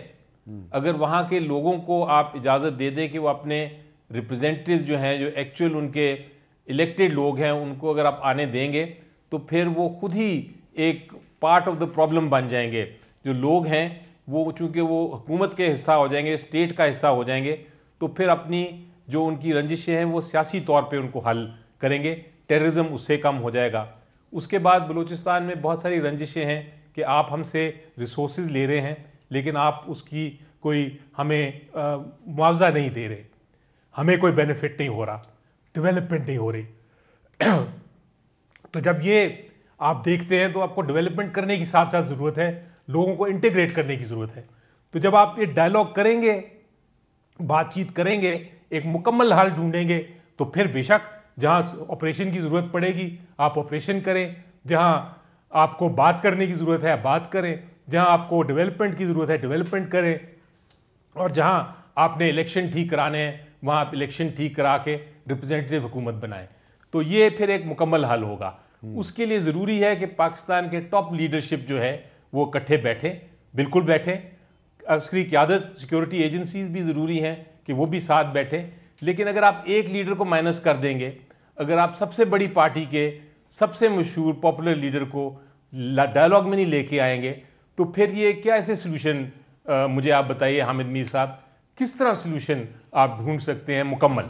اگر وہاں کے لوگوں کو آپ اجازت دے دیں کہ وہ اپنے ریپریزنٹیو جو ہیں, جو ایکچوئل ان کے الیکٹڈ لوگ ہیں, ان کو اگر آپ آنے دیں گے تو پھر وہ خود ہی ایک پارٹ آف دا پرابلم بن جائیں گے. جو لوگ ہیں وہ چونکہ وہ حکومت کے حصہ ہو جائیں گے, اسٹیٹ کا حصہ ہو جائیں گے, تو پھر اپنی جو ان کی رنجشیں ہیں وہ سیاسی طور پہ ان کو حل کریں گے, ٹیررزم اس سے کم ہو جائے گا. اس کے بعد بلوچستان میں بہت ساری رنجشیں ہیں کہ آپ ہم سے ریسورسز لے رہے ہیں لیکن آپ اس کی کوئی ہمیں معاوضہ نہیں دے رہے, ہمیں کوئی بینیفٹ نہیں ہو رہا, ڈیولپمنٹ نہیں ہو رہی. تو جب یہ آپ دیکھتے ہیں تو آپ کو ڈیولپمنٹ کرنے کی ساتھ ساتھ ضرورت ہے, لوگوں کو انٹیگریٹ کرنے کی ضرورت ہے. تو جب آپ یہ ڈائلاگ کریں گے, بات چیت کریں گے, ایک مکمل حل ڈھونڈیں گے, تو پھر بے شک جہاں آپریشن کی ضرورت پڑے گی آپ آپریشن کریں, جہاں آپ کو بات کرنے کی ضرورت ہے بات کریں, جہاں آپ کو ڈیولپمنٹ کی ضرورت ہے ڈیولپمنٹ کریں, اور جہاں آپ نے الیکشن ٹھیک کرانے ہیں وہاں آپ الیکشن ٹھیک کرا کے ریپریزنٹیو حکومت بنائیں. تو یہ پھر ایک مکمل حل ہوگا. اس کے لیے ضروری ہے کہ پاکستان کے ٹاپ لیڈرشپ جو ہے وہ اکٹھے بیٹھے، بالکل بیٹھے. عسکری قیادت، سیکیورٹی ایجنسیز بھی ضروری ہیں کہ وہ بھی ساتھ بیٹھے. لیکن اگر آپ ایک لیڈر کو مائنس کر دیں گے، اگر آپ سب سے بڑی پارٹی کے سب سے مشہور پاپولر لیڈر کو ڈائلاگ میں نہیں لے کے آئیں گے تو پھر یہ کیا ایسے سلوشن، مجھے آپ بتائیے حامد میر صاحب، کس طرح سلوشن آپ ڈھونڈ سکتے ہیں مکمل؟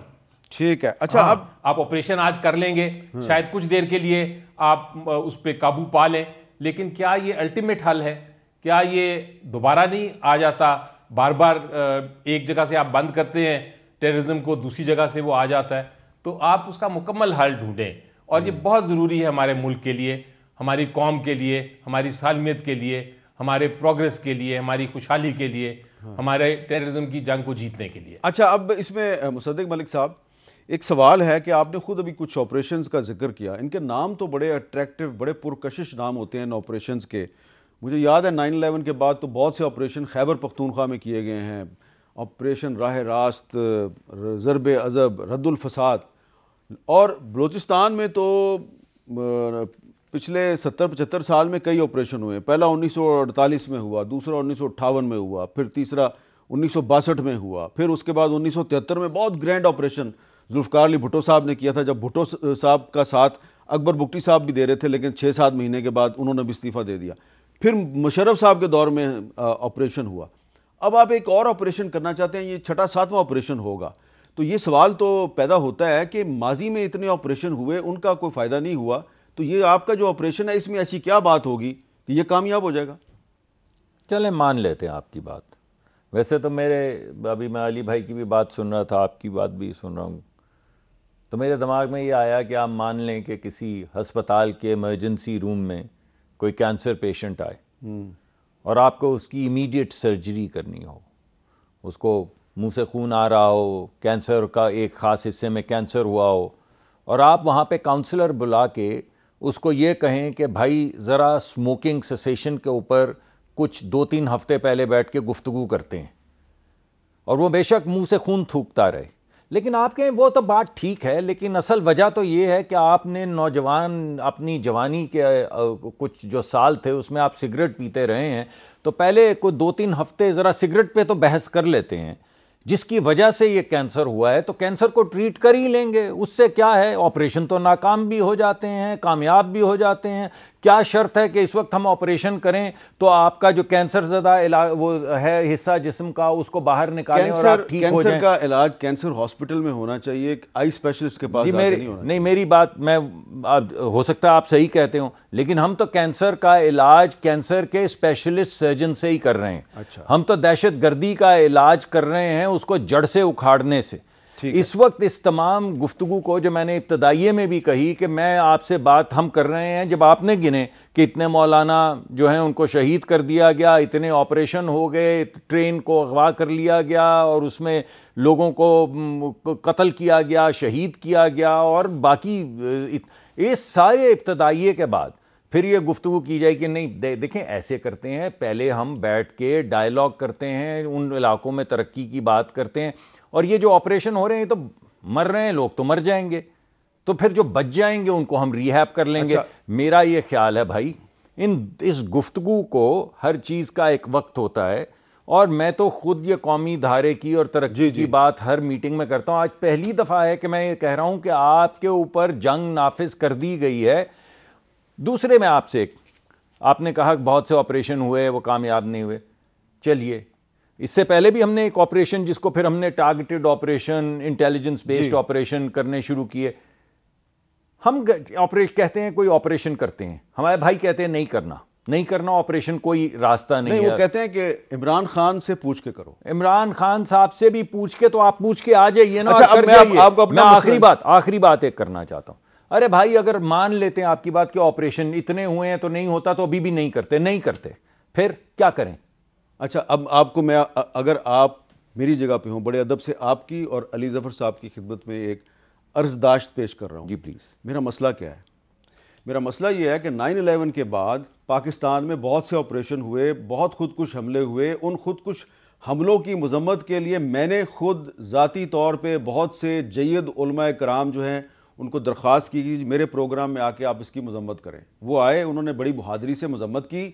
ٹھیک ہے. اچھا، اب آپ آپریشن آج کر لیں گے، شاید کچھ دیر کے لیے آپ اس پہ قابو پا لیں، لیکن کیا یہ الٹیمیٹ حل ہے؟ کیا یہ دوبارہ نہیں آ جاتا؟ بار بار ایک جگہ سے آپ بند کرتے ہیں ٹیررزم کو، دوسری جگہ سے وہ آ جاتا ہے. تو آپ اس کا مکمل حل ڈھونڈیں، اور یہ بہت ضروری ہے ہمارے ملک کے لیے، ہماری قوم کے لیے، ہماری سالمیت کے لیے، ہمارے پروگریس کے لیے، ہماری خوشحالی کے لیے، ہمارے ٹیررزم کی جنگ کو جیتنے کے لیے. اچھا، اب اس میں مصدق ملک صاحب ایک سوال ہے کہ آپ نے خود ابھی کچھ آپریشنز کا ذکر کیا، ان کے نام تو بڑے اٹریکٹیو، بڑے پرکشش نام ہوتے ہیں ان آپریشنز کے. مجھے یاد ہے 9/11 کے بعد تو بہت سے آپریشن خیبر پختونخوا میں کیے گئے ہیں، آپریشن راہ راست، ضرب عضب، رد الفساد. اور بلوچستان میں تو پچھلے 70-75 سال میں کئی آپریشن ہوئے. پہلا 1948 میں ہوا، دوسرا 1958 میں ہوا، پھر تیسرا 1962 میں ہوا، پھر اس کے بعد 1973 میں بہت گرینڈ آپریشن ذوالفقار علی بھٹو صاحب نے کیا تھا، جب بھٹو صاحب کا ساتھ اکبر بگٹی صاحب بھی دے رہے تھے، لیکن 6-7 مہینے کے بعد انہوں نے بھی استعفیٰ دے دیا. پھر مشرف صاحب کے دور میں آپریشن ہوا. اب آپ ایک اور آپریشن کرنا چاہتے ہیں، یہ 6واں آپریشن ہوگا. تو یہ سوال تو پیدا ہوتا ہے کہ ماضی میں اتنے آپریشن ہوئے، ان کا کوئی فائدہ نہیں ہوا، تو یہ آپ کا جو آپریشن ہے اس میں ایسی کیا بات ہوگی کہ یہ کامیاب ہو جائے گا؟ چلیں مان لیتے ہیں آپ کی بات. ویسے تو ابھی میں علی بھائی کی بھی بات سن رہا تھا، آپ کی بات بھی سن رہا ہوں، تو میرے دماغ میں یہ آیا کہ آپ مان لیں کہ کسی ہسپتال کے ایمرجنسی روم میں کوئی کینسر پیشنٹ آئے اور آپ کو اس کی امیڈیٹ سرجری کرنی ہو، اس کو منہ سے خون آ رہا ہو، کینسر کا ایک خاص حصے میں کینسر ہوا ہو، اور آپ وہاں پہ کاؤنسلر بلا کے اس کو یہ کہیں کہ بھائی ذرا اسموکنگ سیسیشن کے اوپر کچھ 2-3 ہفتے پہلے بیٹھ کے گفتگو کرتے ہیں، اور وہ بے شک منہ سے خون تھوکتا رہے. لیکن آپ کہیں وہ تو بات ٹھیک ہے، لیکن اصل وجہ تو یہ ہے کہ آپ نے نوجوان اپنی جوانی کے کچھ جو سال تھے اس میں آپ سگریٹ پیتے رہے ہیں، تو پہلے کوئی 2-3 ہفتے ذرا سگریٹ پہ تو بحث کر لیتے ہیں، جس کی وجہ سے یہ کینسر ہوا ہے تو کینسر کو ٹریٹ کر ہی لیں گے. اس سے کیا ہے، آپریشن تو ناکام بھی ہو جاتے ہیں، کامیاب بھی ہو جاتے ہیں. کیا شرط ہے کہ اس وقت ہم آپریشن کریں تو آپ کا جو کینسر زدہ وہ ہے حصہ جسم کا، اس کو باہر نکالیں اور آپ ٹھیک ہو جائیں. کینسر کا علاج کینسر ہاسپٹل میں ہونا چاہیے، آئی اسپیشلسٹ کے پاس نہیں ہونا. نہیں، میری بات میں ہو سکتا ہے آپ صحیح کہتے ہوں، لیکن ہم تو کینسر کا علاج کینسر کے اسپیشلسٹ سرجن سے ہی کر رہے ہیں. ہم تو دہشت گردی کا علاج کر رہے ہیں اس کو جڑ سے اکھاڑنے سے. اس وقت اس تمام گفتگو کو جو میں نے ابتدائیے میں بھی کہی کہ میں آپ سے بات ہم کر رہے ہیں، جب آپ نے گنے کہ اتنے مولانا جو ہیں ان کو شہید کر دیا گیا، اتنے آپریشن ہو گئے، ٹرین کو اغوا کر لیا گیا اور اس میں لوگوں کو قتل کیا گیا، شہید کیا گیا، اور باقی اس سارے ابتدائیے کے بعد پھر یہ گفتگو کی جائے کہ نہیں دیکھیں ایسے کرتے ہیں، پہلے ہم بیٹھ کے ڈائیلاگ کرتے ہیں، ان علاقوں میں ترقی کی بات کرتے ہیں، اور یہ جو آپریشن ہو رہے ہیں تو مر رہے ہیں لوگ، تو مر جائیں گے، تو پھر جو بچ جائیں گے ان کو ہم ریہیب کر لیں گے. میرا یہ خیال ہے بھائی اس گفتگو کو ہر چیز کا ایک وقت ہوتا ہے، اور میں تو خود یہ قومی دھارے کی اور ترقی کی بات ہر میٹنگ میں کرتا ہوں. آج پہلی دفعہ ہے کہ میں یہ کہہ رہا ہوں کہ آپ کے اوپر جنگ نافذ کر دی گئی ہے. دوسرے میں آپ سے آپ نے کہا کہ بہت سے آپریشن ہوئے وہ کامیاب نہیں ہوئے. چلیے اس سے پہلے بھی ہم نے ایک آپریشن جس کو پھر ہم نے targeted operation, intelligence based operation کرنے شروع کیے. ہم کہتے ہیں کوئی آپریشن کرتے ہیں، ہمارے بھائی کہتے ہیں نہیں کرنا آپریشن، کوئی راستہ نہیں ہے. وہ کہتے ہیں کہ عمران خان سے پوچھ کے کرو. عمران خان صاحب سے بھی پوچھ کے تو آپ پوچھ کے آ جائیے نا. میں آخری بات ایک کرنا چاہتا ہوں. ارے بھائی اگر مان لیتے ہیں آپ کی بات کہ آپریشن اتنے ہوئے ہیں تو نہیں ہوتا تو ابھی بھی نہیں کرتے، پھر کیا کریں؟ اچھا، اب آپ کو میں اگر آپ میری جگہ پہ ہوں، بڑے ادب سے آپ کی اور علی ظفر صاحب کی خدمت میں ایک عرضداشت پیش کر رہا ہوں. جی پلیز. میرا مسئلہ کیا ہے؟ میرا مسئلہ یہ ہے کہ 9/11 کے بعد پاکستان میں بہت سے آپریشن ہوئے، بہت خودکش حملے ہوئے. ان خودکش حملوں کی مذمت کے لیے میں نے خود ذاتی طور پہ بہت سے جید علماء کرام جو ہیں ان کو درخواست کی کہ میرے پروگرام میں آ کے آپ اس کی مذمت کریں. وہ آئے, انہوں نے بڑی بہادری سے مذمت کی.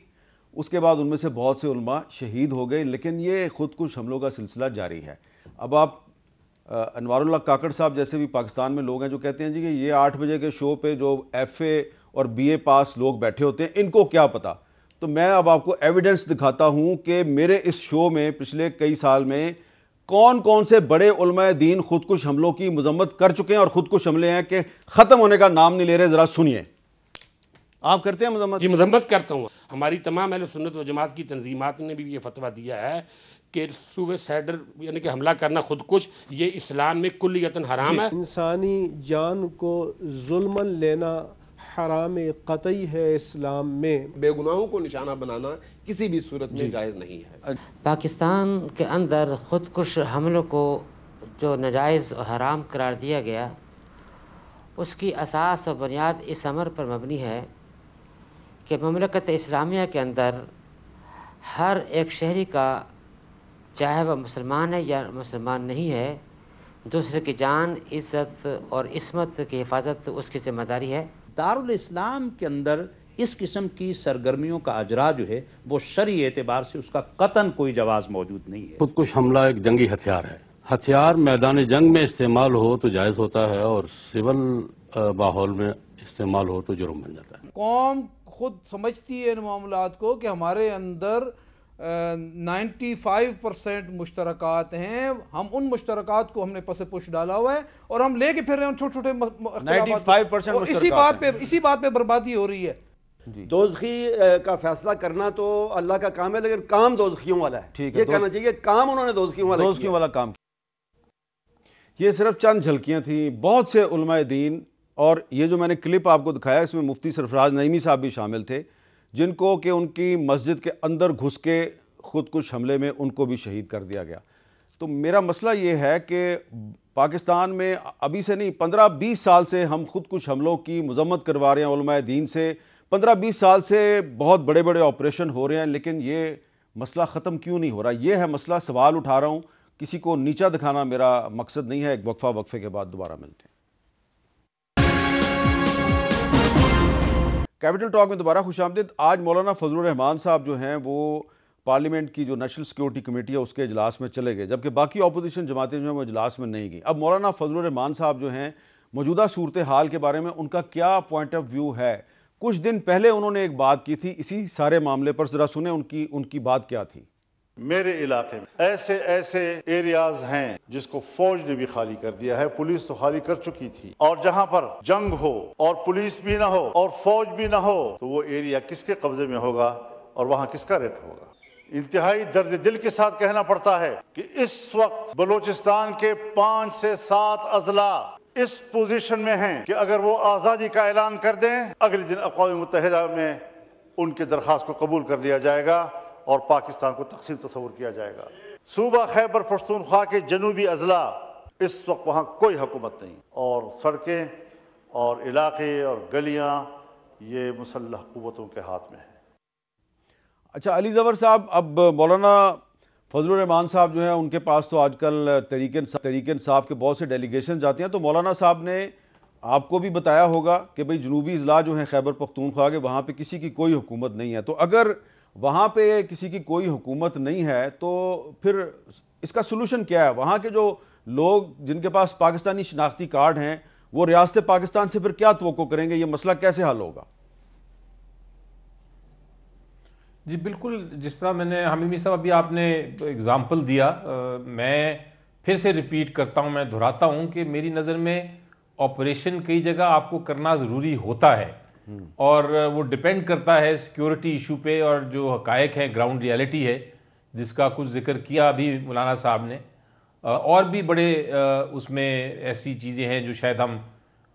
اس کے بعد ان میں سے بہت سے علماء شہید ہو گئے, لیکن یہ خود کش حملوں کا سلسلہ جاری ہے. اب آپ انوار اللہ کاکڑ صاحب جیسے بھی پاکستان میں لوگ ہیں جو کہتے ہیں جی کہ یہ 8 بجے کے شو پہ جو ایف اے اور بی اے پاس لوگ بیٹھے ہوتے ہیں ان کو کیا پتہ. تو میں اب آپ کو ایویڈنس دکھاتا ہوں کہ میرے اس شو میں پچھلے کئی سال میں کون کون سے بڑے علماء دین خودکش حملوں کی مذمت کر چکے ہیں, اور خودکش حملے ہیں کہ ختم ہونے کا نام نہیں لے رہے. ذرا سنیے. آپ کرتے ہیں مذمت؟ جی مذمت کرتا ہوں. ہماری تمام اہل سنت و جماعت کی تنظیمات نے بھی یہ فتویٰ دیا ہے کہ سویسائڈر یعنی کہ حملہ کرنا خودکش یہ اسلام میں کلیتاً حرام ہے. انسانی جان کو ظلماً لینا حرام قطعی ہے اسلام میں. بے گناہوں کو نشانہ بنانا کسی بھی صورت میں جائز نہیں ہے. پاکستان کے اندر خودکش حملوں کو جو ناجائز و حرام قرار دیا گیا, اس کی اساس و بنیاد اس امر پر مبنی ہے کہ مملکت اسلامیہ کے اندر ہر ایک شہری کا, چاہے وہ مسلمان ہے یا مسلمان نہیں ہے, دوسرے کی جان, عزت اور عصمت کی حفاظت اس کی ذمہ داری ہے. دارالاسلام کے اندر اس قسم کی سرگرمیوں کا اجرا جو ہے وہ شرعی اعتبار سے اس کا قطعاً کوئی جواز موجود نہیں ہے. خودکش حملہ ایک جنگی ہتھیار ہے. ہتھیار میدان جنگ میں استعمال ہو تو جائز ہوتا ہے, اور سول ماحول میں استعمال ہو تو جرم بن جاتا ہے. قوم خود سمجھتی ہے ان معاملات کو کہ ہمارے اندر 95% مشترکات ہیں. ہم ان مشترکات کو ہم نے پس پش ڈالا ہوا ہے اور ہم لے کے پھر رہے ہیں چھوٹے چھوٹے 95% اسی بات پہ بربادی ہو رہی ہے. دوزخی کا فیصلہ کرنا تو اللہ کا کام ہے, لیکن کام دوزخیوں والا ہے. یہ کہنا چاہیے کام انہوں نے دوزخیوں والا کام کیا. یہ صرف چند جھلکیاں تھیں. بہت سے علماء دین, اور یہ جو میں نے کلپ آپ کو دکھایا اس میں مفتی سرفراز نعیمی صاحب بھی شامل تھے, جن کو کہ ان کی مسجد کے اندر گھس کے خودکش حملے میں ان کو بھی شہید کر دیا گیا. تو میرا مسئلہ یہ ہے کہ پاکستان میں ابھی سے نہیں 15-20 سال سے ہم خودکش حملوں کی مذمت کروا رہے ہیں علماء دین سے. 15-20 سال سے بہت بڑے بڑے آپریشن ہو رہے ہیں, لیکن یہ مسئلہ ختم کیوں نہیں ہو رہا؟ یہ ہے مسئلہ. سوال اٹھا رہا ہوں, کسی کو نیچا دکھانا میرا مقصد نہیں ہے. ایک وقفے کے بعد دوبارہ ملتے ہیں. کیپٹل ٹاک میں دوبارہ خوش آمدید. آج مولانا فضل الرحمان صاحب جو ہیں وہ پارلیمنٹ کی جو نیشنل سیکیورٹی کمیٹی ہے اس کے اجلاس میں چلے گئے, جبکہ باقی اپوزیشن جماعتیں جو ہیں وہ اجلاس میں نہیں گئیں. اب مولانا فضل الرحمان صاحب جو ہیں موجودہ صورتحال کے بارے میں ان کا کیا پوائنٹ آف ویو ہے؟ کچھ دن پہلے انہوں نے ایک بات کی تھی اسی سارے معاملے پر. ذرا سنیں ان کی بات کیا تھی. میرے علاقے میں ایسے ایریاز ہیں جس کو فوج نے بھی خالی کر دیا ہے, پولیس تو خالی کر چکی تھی, اور جہاں پر جنگ ہو اور پولیس بھی نہ ہو اور فوج بھی نہ ہو تو وہ ایریا کس کے قبضے میں ہوگا اور وہاں کس کا ریٹ ہوگا؟ انتہائی درد دل کے ساتھ کہنا پڑتا ہے کہ اس وقت بلوچستان کے 5 سے 7 اضلاع اس پوزیشن میں ہیں کہ اگر وہ آزادی کا اعلان کر دیں, اگلے دن اقوام متحدہ میں ان کے درخواست کو قبول کر لیا جائے گا اور پاکستان کو تقسیم تصور کیا جائے گا. صوبہ خیبر پختونخوا کے جنوبی اضلاع اس وقت وہاں کوئی حکومت نہیں, اور سڑکیں اور علاقے اور گلیاں یہ مسلح قوتوں کے ہاتھ میں ہیں. اچھا علی ظفر صاحب, اب مولانا فضل الرحمان صاحب جو ہیں ان کے پاس تو آج کل تحریک انصاف کے بہت سے ڈیلیگیشن جاتے ہیں, تو مولانا صاحب نے آپ کو بھی بتایا ہوگا کہ بھئی جنوبی اضلاع جو ہیں خیبر پختونخوا کے, وہاں پہ کسی کی کوئی حکومت نہیں ہے. تو اگر وہاں پہ کسی کی کوئی حکومت نہیں ہے تو پھر اس کا سلوشن کیا ہے؟ وہاں کے جو لوگ جن کے پاس پاکستانی شناختی کارڈ ہیں وہ ریاست پاکستان سے پھر کیا توقع کریں گے؟ یہ مسئلہ کیسے حل ہوگا؟ جی بالکل, جس طرح میں نے حامد میر صاحب ابھی آپ نے اگزامپل دیا, میں پھر سے ریپیٹ کرتا ہوں, میں دہراتا ہوں کہ میری نظر میں آپریشن کئی جگہ آپ کو کرنا ضروری ہوتا ہے, اور وہ ڈیپینڈ کرتا ہے سیکیورٹی ایشو پہ, اور جو حقائق ہیں گراؤنڈ ریالٹی ہے جس کا کچھ ذکر کیا ابھی مولانا صاحب نے, اور بھی بڑے اس میں ایسی چیزیں ہیں جو شاید ہم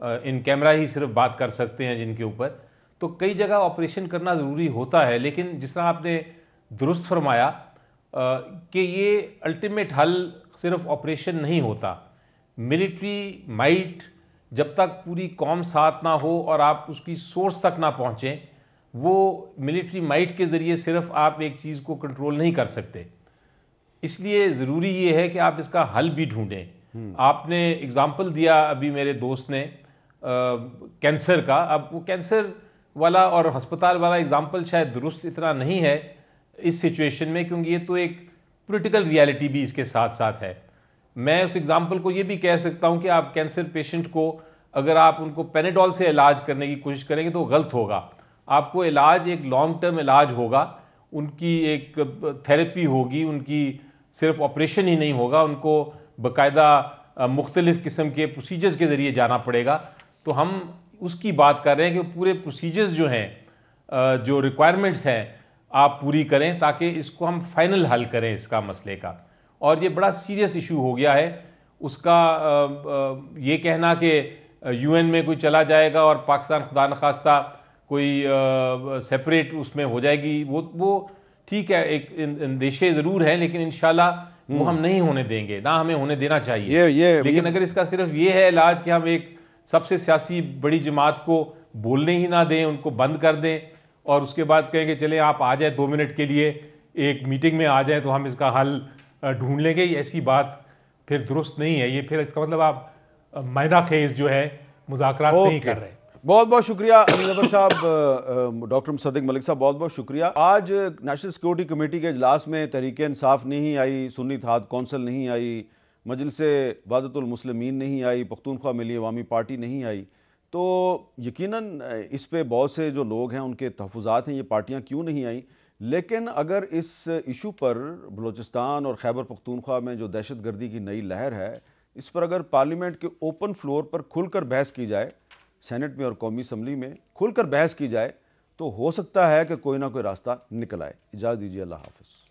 ان کیمرہ ہی صرف بات کر سکتے ہیں جن کے اوپر. تو کئی جگہ آپریشن کرنا ضروری ہوتا ہے, لیکن جس طرح آپ نے درست فرمایا کہ یہ الٹیمیٹ حل صرف آپریشن نہیں ہوتا. ملٹری مائٹ جب تک پوری قوم ساتھ نہ ہو اور آپ اس کی سورس تک نہ پہنچیں, وہ ملٹری مائٹ کے ذریعے صرف آپ ایک چیز کو کنٹرول نہیں کر سکتے. اس لیے ضروری یہ ہے کہ آپ اس کا حل بھی ڈھونڈیں. آپ نے اگزامپل دیا ابھی میرے دوست نے کینسر کا. اب وہ کینسر والا اور ہسپتال والا اگزامپل شاید درست اتنا نہیں ہے اس سچویشن میں، کیونکہ یہ تو ایک پولیٹیکل ریالٹی بھی اس کے ساتھ ساتھ ہے. میں اس اگزامپل کو یہ بھی کہہ سکتا ہوں کہ آپ کینسر پیشنٹ کو اگر آپ ان کو پینیڈول سے علاج کرنے کی کوشش کریں گے تو غلط ہوگا. آپ کو علاج ایک لانگ ٹرم علاج ہوگا، ان کی ایک تھیراپی ہوگی، ان کی صرف آپریشن ہی نہیں ہوگا، ان کو باقاعدہ مختلف قسم کے پروسیجرز کے ذریعے جانا پڑے گا. تو ہم اس کی بات کر رہے ہیں کہ پورے پروسیجرز جو ہیں، جو ریکوائرمنٹس ہیں، آپ پوری کریں تاکہ اس کو ہم فائنل حل کریں اس کا مسئلے کا. اور یہ بڑا سیریس ایشو ہو گیا ہے. اس کا یہ کہنا کہ یو این میں کوئی چلا جائے گا اور پاکستان خدا نخواستہ کوئی سیپریٹ اس میں ہو جائے گی، وہ ٹھیک ہے، ایک اندیشے ضرور ہیں، لیکن انشاءاللہ وہ ہم نہیں ہونے دیں گے، نہ ہمیں ہونے دینا چاہیے. لیکن اگر اس کا صرف یہ ہے علاج کہ ہم ایک سب سے سیاسی بڑی جماعت کو بولنے ہی نہ دیں، ان کو بند کر دیں اور اس کے بعد کہیں کہ چلیں آپ آ جائیں 2 منٹ کے لیے ایک میٹنگ میں آ جائیں تو ہم اس کا حل ڈھونڈ لیں گے، ایسی بات پھر درست نہیں ہے. یہ پھر اس کا مطلب آپ معنی خیز جو ہے مذاکرات نہیں کر رہے. بہت بہت شکریہ علی ظفر صاحب. ڈاکٹر مصدق ملک صاحب بہت بہت شکریہ. آج نیشنل سیکورٹی کمیٹی کے اجلاس میں تحریک انصاف نہیں آئی، سنی اتحاد کونسل نہیں آئی، مجلس وحدت المسلمین نہیں آئی، پختونخوا ملی عوامی پارٹی نہیں آئی. تو یقیناً اس پہ بہت سے جو لوگ ہیں ان کے تحفظات ہیں، یہ پارٹیاں کیوں نہیں آئیں. لیکن اگر اس ایشو پر بلوچستان اور خیبر پختونخوا میں جو دہشت گردی کی نئی لہر ہے، اس پر اگر پارلیمنٹ کے اوپن فلور پر کھل کر بحث کی جائے، سینٹ میں اور قومی اسمبلی میں کھل کر بحث کی جائے، تو ہو سکتا ہے کہ کوئی نہ کوئی راستہ نکل آئے. اجازت دیجیے، اللہ حافظ.